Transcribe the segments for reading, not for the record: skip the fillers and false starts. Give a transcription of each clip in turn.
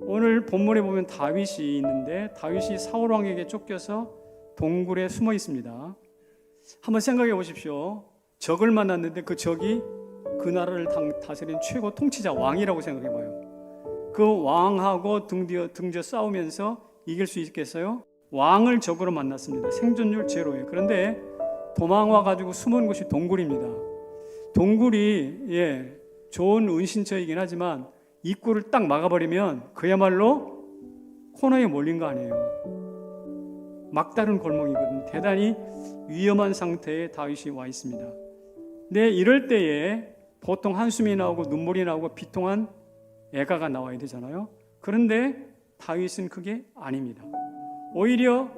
오늘 본문에 보면 다윗이 있는데 다윗이 사울 왕에게 쫓겨서 동굴에 숨어 있습니다. 한번 생각해 보십시오. 적을 만났는데 그 적이 그 나라를 다스린 최고 통치자 왕이라고 생각해 봐요. 그 왕하고 등져 싸우면서 이길 수 있겠어요? 왕을 적으로 만났습니다. 생존율 제로예요. 그런데 도망와 가지고 숨은 곳이 동굴입니다. 동굴이 좋은 은신처이긴 하지만 입구를 딱 막아버리면 그야말로 코너에 몰린 거 아니에요. 막다른 골목이거든요. 대단히 위험한 상태에 다윗이 와 있습니다. 근데 이럴 때에 보통 한숨이 나오고 눈물이 나오고 비통한 애가가 나와야 되잖아요. 그런데 다윗은 그게 아닙니다. 오히려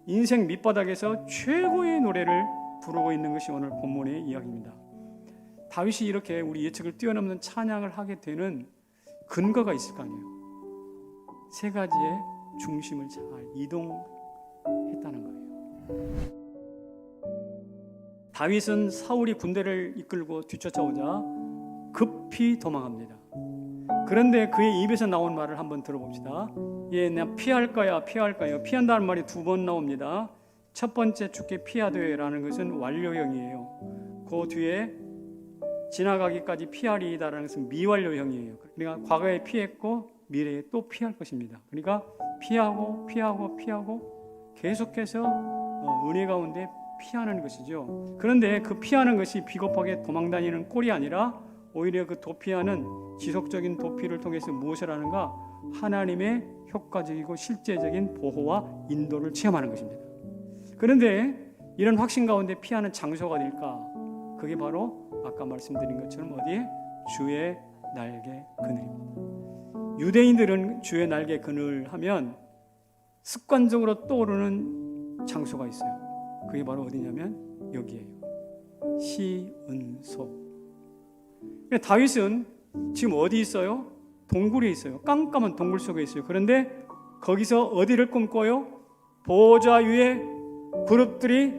인생 밑바닥에서 최고의 노래를 부르고 있는 것이 오늘 본문의 이야기입니다. 다윗이 이렇게 우리 예측을 뛰어넘는 찬양을 하게 되는 근거가 있을 거 아니에요. 세 가지의 중심을 잘 이동했다는 거예요. 다윗은 사울이 군대를 이끌고 뒤쫓아오자 급히 도망합니다. 그런데 그의 입에서 나온 말을 한번 들어봅시다. 내가 피할까요? 피한다는 말이 두 번 나옵니다. 첫 번째 주께 피하되라는 것은 완료형이에요. 그 뒤에 지나가기까지 피하리이다라는 것은 미완료형이에요. 그러니까 과거에 피했고 미래에 또 피할 것입니다. 그러니까 피하고 계속해서 은혜 가운데 피하는 것이죠. 그런데 그 피하는 것이 비겁하게 도망다니는 꼴이 아니라 오히려 그 도피하는 지속적인 도피를 통해서 무엇을 하는가? 하나님의 효과적이고 실제적인 보호와 인도를 체험하는 것입니다. 그런데 이런 확신 가운데 피하는 장소가 될까? 그게 바로 아까 말씀드린 것처럼 어디에? 주의 날개 그늘입니다. 유대인들은 주의 날개 그늘 하면 습관적으로 떠오르는 장소가 있어요. 그게 바로 어디냐면 여기에요. 시은소. 다윗은 지금 어디 있어요? 동굴에 있어요. 깜깜한 동굴 속에 있어요. 그런데 거기서 어디를 꿈꿔요? 보호자 위에 그룹들이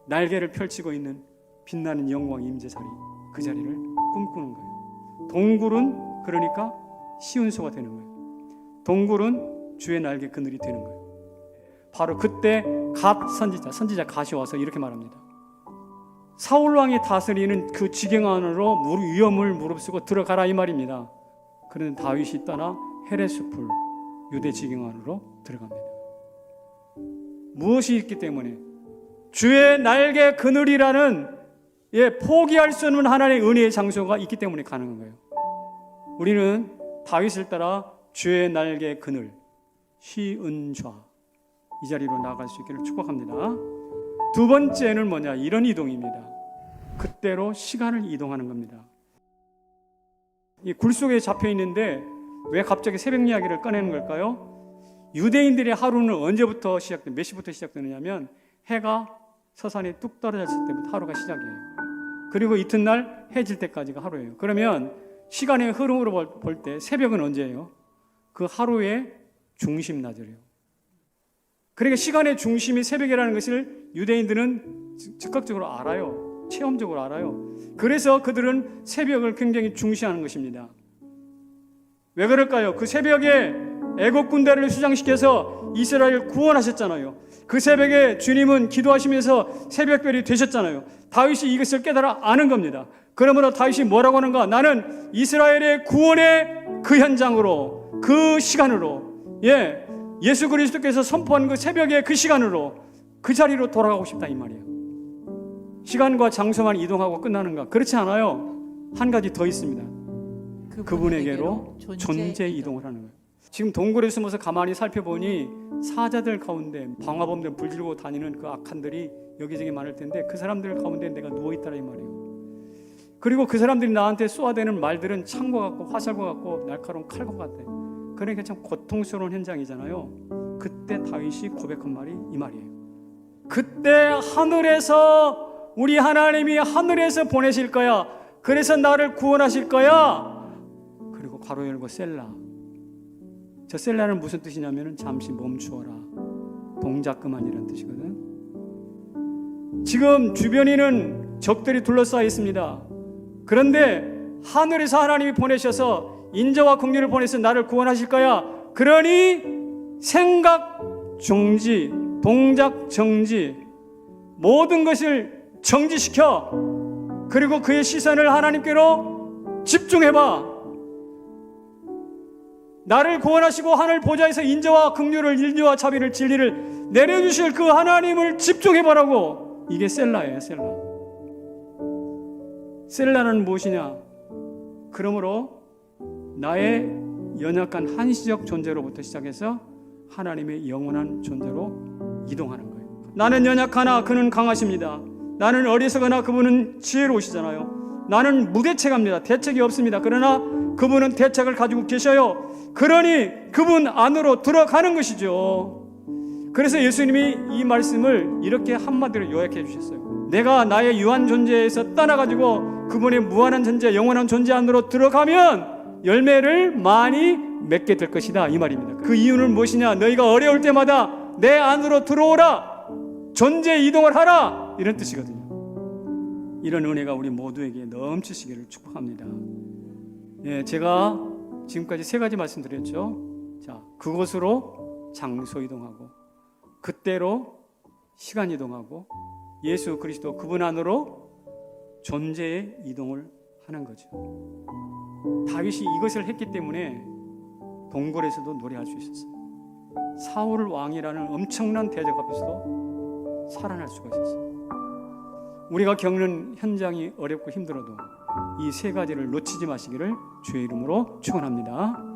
날개를 펼치고 있는 빛나는 영광 임재 자리, 그 자리를 꿈꾸는 거예요. 동굴은 그러니까 시은소가 되는 거예요. 동굴은 주의 날개 그늘이 되는 거예요. 바로 그때 갓 선지자 갓이 와서 이렇게 말합니다. 사울 왕이 다스리는 그 지경 안으로 위험을 무릅쓰고 들어가라 이 말입니다. 그런데 다윗이 떠나 헤레스풀 유대 지경 안으로 들어갑니다. 무엇이 있기 때문에? 주의 날개 그늘이라는 포기할 수 없는 하나님의 은혜의 장소가 있기 때문에 가능한 거예요. 우리는 다윗을 따라 주의 날개 그늘 시은좌 이 자리로 나아갈 수 있기를 축복합니다. 두 번째는 뭐냐? 이런 이동입니다. 그때로 시간을 이동하는 겁니다. 이 굴 속에 잡혀 있는데 왜 갑자기 새벽 이야기를 꺼내는 걸까요? 유대인들의 하루는 언제부터 몇 시부터 시작되느냐면 해가 서산에 뚝 떨어졌을 때부터 하루가 시작이에요. 그리고 이튿날 해질 때까지가 하루예요. 그러면 시간의 흐름으로 볼 때 새벽은 언제예요? 그 하루의 중심 나절이에요. 그러니까 시간의 중심이 새벽이라는 것을 유대인들은 즉각적으로 알아요. 체험적으로 알아요. 그래서 그들은 새벽을 굉장히 중시하는 것입니다. 왜 그럴까요? 그 새벽에 애국 군대를 수장시켜서 이스라엘을 구원하셨잖아요. 그 새벽에 주님은 기도하시면서 새벽별이 되셨잖아요. 다윗이 이것을 깨달아 아는 겁니다. 그러므로 다윗이 뭐라고 하는가? 나는 이스라엘의 구원의 그 현장으로, 그 시간으로, 예수 그리스도께서 선포한 그 새벽의 그 시간으로, 그 자리로 돌아가고 싶다 이 말이에요. 시간과 장소만 이동하고 끝나는가? 그렇지 않아요. 한 가지 더 있습니다. 그분에게로 존재 이동을 하는 거예요. 지금 동굴에 숨어서 가만히 살펴보니 사자들 가운데 방화범들 불 들고 다니는 그 악한들이 여기저기 많을 텐데 그 사람들 가운데 내가 누워있다라 이 말이에요. 그리고 그 사람들이 나한테 쏘아대는 말들은 창과 같고 화살과 같고 날카로운 칼과 같아. 그러니까 참 고통스러운 현장이잖아요. 그때 다윗이 고백한 말이 이 말이에요. 그때 하늘에서 우리 하나님이 하늘에서 보내실 거야. 그래서 나를 구원하실 거야. 그리고 괄호 열고 셀라. 저 셀라는 무슨 뜻이냐면 잠시 멈추어라. 동작 그만이라는 뜻이거든. 지금 주변에는 적들이 둘러싸여 있습니다. 그런데 하늘에서 하나님이 보내셔서 인자와 긍휼을 보내서 나를 구원하실 거야. 그러니 생각 중지, 동작 정지, 모든 것을 정지시켜. 그리고 그의 시선을 하나님께로 집중해봐. 나를 구원하시고 하늘 보좌에서 인자와 긍휼을, 인자와 자비를, 진리를 내려주실 그 하나님을 집중해보라고. 이게 셀라예요. 셀라는 무엇이냐? 그러므로 나의 연약한 한시적 존재로부터 시작해서 하나님의 영원한 존재로 이동하는 거예요. 나는 연약하나 그는 강하십니다. 나는 어리석으나 그분은 지혜로우시잖아요. 나는 무대책합니다. 대책이 없습니다. 그러나 그분은 대책을 가지고 계셔요. 그러니 그분 안으로 들어가는 것이죠. 그래서 예수님이 이 말씀을 이렇게 한마디로 요약해 주셨어요. 내가 나의 유한 존재에서 떠나가지고 그분의 무한한 존재, 영원한 존재 안으로 들어가면 열매를 많이 맺게 될 것이다, 이 말입니다. 그 이유는 무엇이냐? 너희가 어려울 때마다 내 안으로 들어오라, 존재 이동을 하라, 이런 뜻이거든요. 이런 은혜가 우리 모두에게 넘치시기를 축복합니다. 예, 제가 지금까지 3가지 말씀드렸죠. 자, 그곳으로 장소 이동하고, 그때로 시간 이동하고, 예수 그리스도 그분 안으로 존재의 이동을 하는 거죠. 다윗이 이것을 했기 때문에 동굴에서도 노래할 수 있었어요. 사울 왕이라는 엄청난 대적 앞에서도 살아날 수가 있었어요. 우리가 겪는 현장이 어렵고 힘들어도 이 3가지를 놓치지 마시기를 주의 이름으로 축원합니다.